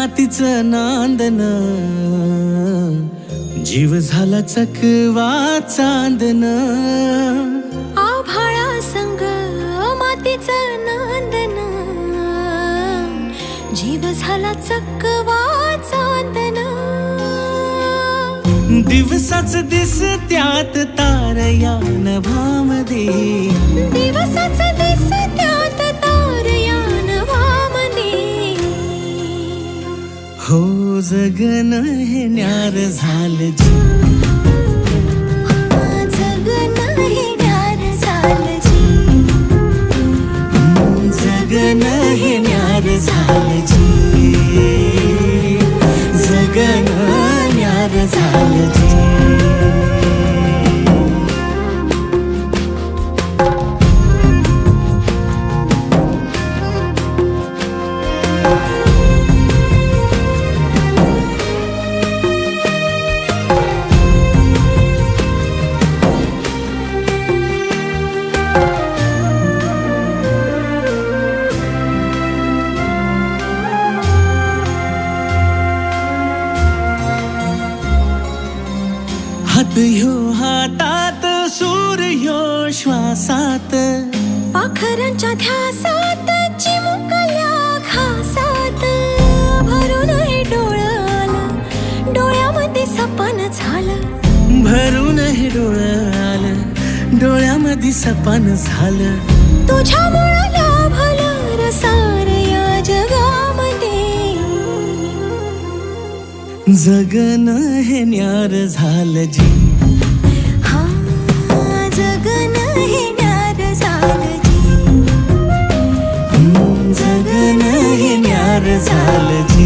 मातीचं नांदन, जीव झाला चकवा चांदन. आभाळा संग मातीचं नांदन, जीव झाला चकवा चांदन. दिवसाच दिसत्यात तारया नभामध्ये, दिवसाच दिसत्यात तारया नभामध्ये. हो जगन हे न्यार झालं जी, जगन हे न्यार झालं जी. जगन हे न्यार झालं जी, जगन न्यार झालं जी. हात ह्यो हातात, सूर ह्यो श्वासात, पाखरांच्या ध्यासात, चिमुकल्या घासात. भरून हे डोळं आलं, डोळ्यामध्ये सपन झालं. भरून हे डोळं आलं, डोळ्यामध्ये सपन झालं. तुझ्यामुळं लाभलं रसार या जगामध्ये. जगन हे न्यार झालं जी, हा जगन हे न्यार झालं जी. जगन हे न्यार झालं जी.